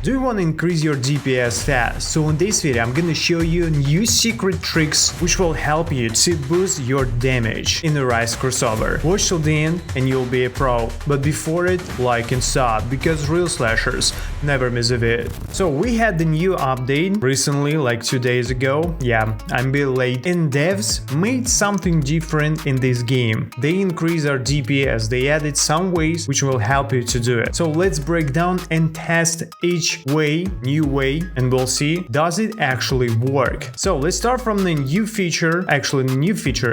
Do you want to increase your DPS fast? So in this video I'm gonna show you new secret tricks which will help you to boost your damage in Arise Crossover. Watch till the end and you'll be a pro. But before it, like and sub, because real Slasherz never miss a vid. So we had the new update recently, like 2 days ago. Yeah, I'm a bit late. And devs made something different in this game. They increased our DPS. They added some ways which will help you to do it. So let's break down and test each new way, and we'll see does it actually work. So let's start from the new feature,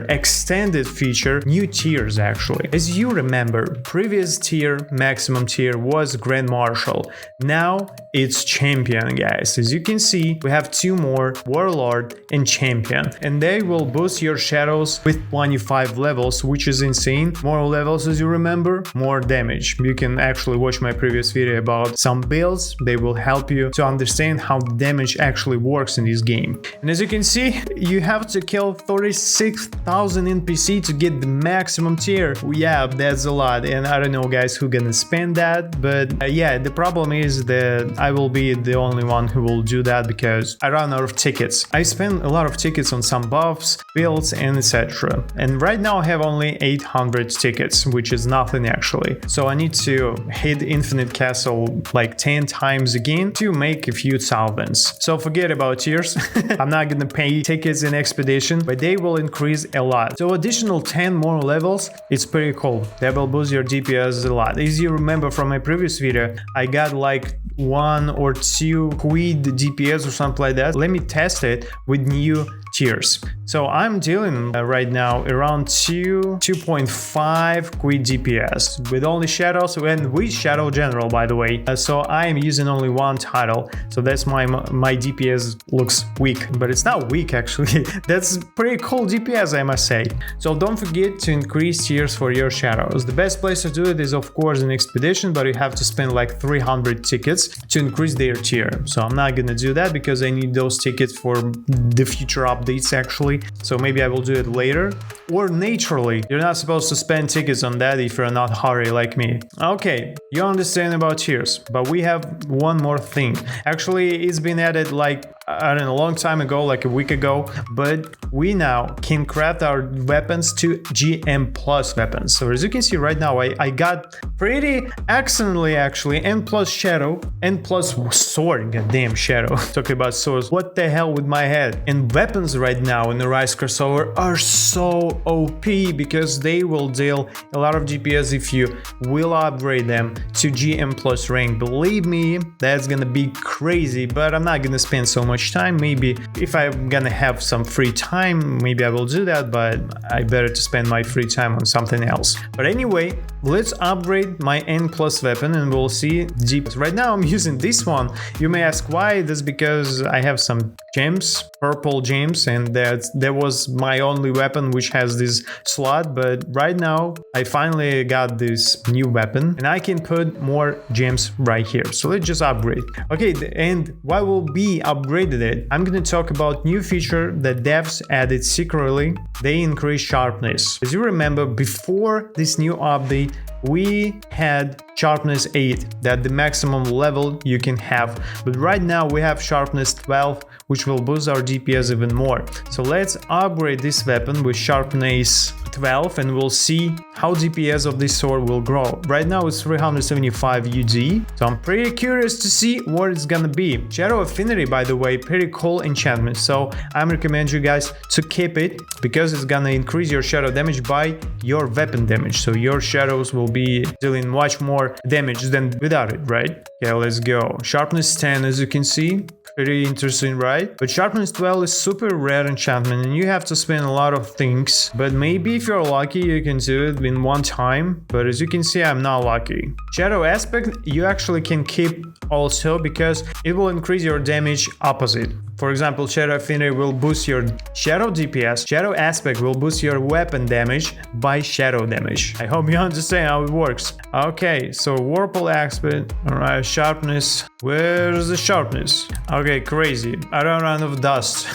extended feature, new tiers actually. As you remember, previous tier, maximum tier was Grand Marshal. Now it's Champion, guys. As you can see, we have two more, Warlord and Champion, and they will boost your shadows with 25 levels, which is insane. More levels, as you remember, more damage. You can actually watch my previous video about some builds. They will help you to understand how damage actually works in this game. And as you can see, you have to kill 36,000 NPC to get the maximum tier. Yeah, that's a lot, and I don't know, guys, who gonna spend that, but yeah, the problem is that I will be the only one who will do that because I run out of tickets. I spend a lot of tickets on some buffs, builds, and etc. And right now I have only 800 tickets, which is nothing actually. So I need to hit Infinite Castle like 10 times again to make a few thousands. So forget about tiers. I'm not gonna pay tickets in Expedition, but they will increase a lot. So additional 10 more levels, it's pretty cool. That will boost your DPS a lot. As you remember from my previous video, I got like 1 or 2 quid DPS or something like that. Let me test it with new tiers. So I'm dealing right now around 2.5 quid DPS with only shadows and with shadow general, by the way. So I am using only one title, so that's my DPS looks weak, but it's not weak actually. That's pretty cool DPS, I must say. So don't forget to increase tiers for your shadows. The best place to do it is of course in Expedition, but you have to spend like 300 tickets to increase their tier. So I'm not gonna do that because I need those tickets for the future updates actually. So maybe I will do it later, or naturally. You're not supposed to spend tickets on that if you're not hurry like me. Okay, you understand about tiers, but we have one more thing. Actually, it's been added like, I don't know, a long time ago, like a week ago, but we now can craft our weapons to GM plus weapons. So as you can see right now, I got pretty excellently actually, N plus shadow, N plus sword, goddamn shadow. Talking about swords, what the hell with my head? And weapons right now in the Arise Crossover are so OP because they will deal a lot of DPS if you will upgrade them to GM plus rank. Believe me, that's gonna be crazy, but I'm not gonna spend so much time. Maybe if I'm gonna have some free time, maybe I will do that, but I better to spend my free time on something else. But anyway, let's upgrade my N plus weapon and we'll see DPS. Right now I'm using this one. You may ask why. That's because I have some gems, purple gems, and that was my only weapon which has this slot. But right now I finally got this new weapon and I can put more gems right here. So let's just upgrade. Okay, and why will be upgraded it? I'm gonna talk about new feature that devs added secretly. They increased sharpness. As you remember, before this new update we had Sharpness 8, that the maximum level you can have, but right now we have Sharpness 12, which will boost our DPS even more. So let's upgrade this weapon with Sharpness 12 and we'll see how DPS of this sword will grow. Right now it's 375 UD, so I'm pretty curious to see what it's gonna be. Shadow Affinity, by the way, pretty cool enchantment, so I recommend you guys to keep it because it's gonna increase your shadow damage by your weapon damage, so your shadows will be dealing much more damage than without it, right? Okay, let's go. Sharpness 10, as you can see, pretty interesting, right? But Sharpness 12 is super rare enchantment and you have to spend a lot of things, but maybe if you're lucky you can do it in one time, but as you can see I'm not lucky. Shadow Aspect you actually can keep also because it will increase your damage opposite. For example, Shadow Affinity will boost your Shadow DPS. Shadow Aspect will boost your weapon damage by Shadow damage. I hope you understand how it works. Okay, so Warple Aspect. Alright, Sharpness. Where's the Sharpness? Okay, crazy. I don't run out of dust.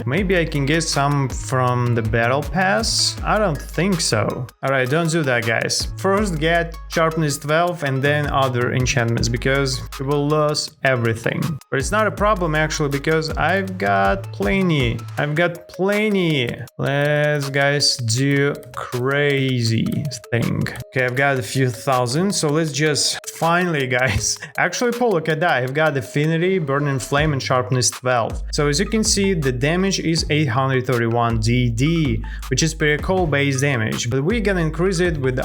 Maybe I can get some from the Battle Pass? I don't think so. Alright, don't do that, guys. First get Sharpness 12 and then other enchantments, because you will lose everything. But it's not a problem actually, because I've got plenty. Let's, guys, do crazy thing. Okay, I've got a few thousand, so let's just finally, guys, actually look at that. I've got Affinity, Burning Flame, and Sharpness 12. So as you can see, the damage is 831 DD, which is pretty cool base damage, but we're gonna increase it with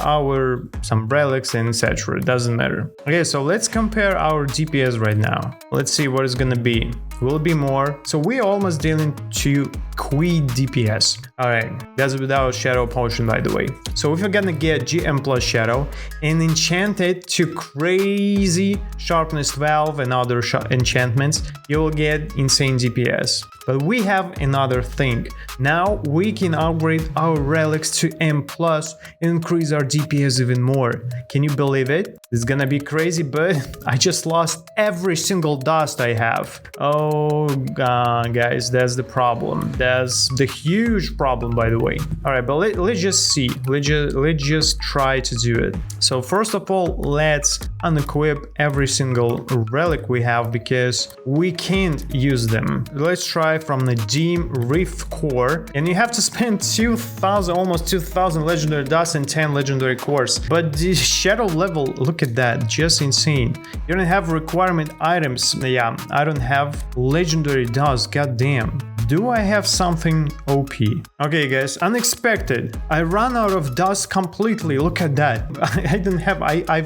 some relics and etc. It doesn't matter. Okay, so let's compare our DPS right now. Let's see what it's gonna be. Will it be more? So we're almost dealing to Queen DPS. Alright, that's without Shadow Potion, by the way. So if you're gonna get GM plus Shadow and enchant it to crazy Sharpness 12 and other enchantments, you will get insane DPS. But we have another thing. Now we can upgrade our relics to M+ and increase our DPS even more. Can you believe it? It's gonna be crazy, but I just lost every single dust I have. Oh god, guys, that's the problem. That's the huge problem, by the way. Alright, but let's just see. Let's just try to do it. So first of all, let's unequip every single relic we have, because we can't use them. Let's try from the Dim Reef Core, and you have to spend 2,000, almost 2,000 legendary dust and 10 legendary cores. But the shadow level, look at that, just insane. You don't have requirement items. Yeah, I don't have legendary dust, goddamn. Do I have something OP? Okay, guys, unexpected. I ran out of dust completely. Look at that. I didn't have. I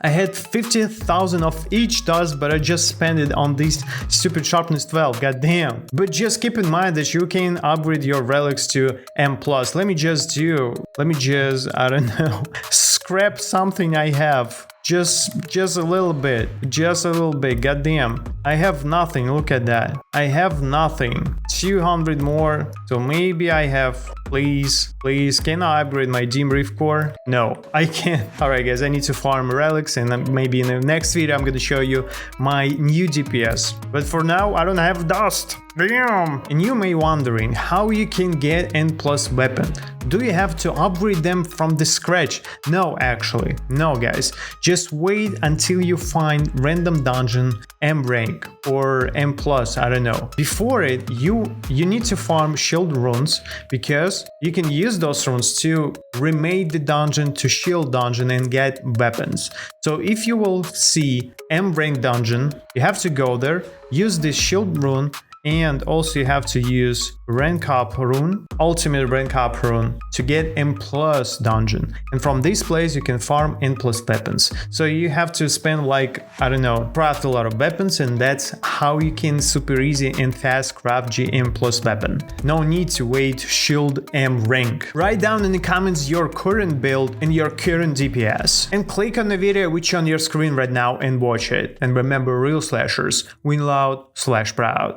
had 50,000 of each dust, but I just spent it on this stupid Sharpness 12. Goddamn. But just keep in mind that you can upgrade your relics to M+. Let me just, I don't know, scrap something I have. Just a little bit, goddamn. I have nothing, look at that. I have nothing. 200 more, so maybe I have, please, can I upgrade my Dim Reef Core? No, I can't. Alright guys, I need to farm relics, and maybe in the next video I'm gonna show you my new DPS. But for now, I don't have dust. Damn! And you may wondering how you can get N+ weapon. Do you have to upgrade them from the scratch? No, actually. No, guys. Just wait until you find random dungeon M rank or M+, I don't know. Before it, you need to farm shield runes, because you can use those runes to remake the dungeon to shield dungeon and get weapons. So if you will see M rank dungeon, you have to go there, use this shield rune, and also you have to use rank up rune, ultimate rank up rune, to get M+ dungeon. And from this place you can farm N+ weapons. So you have to spend, like, I don't know, craft a lot of weapons, and that's how you can super easy and fast craft GM+ weapon. No need to wait shield M rank. Write down in the comments your current build and your current DPS, and click on the video which on your screen right now and watch it. And remember, real slashers win loud, slash proud.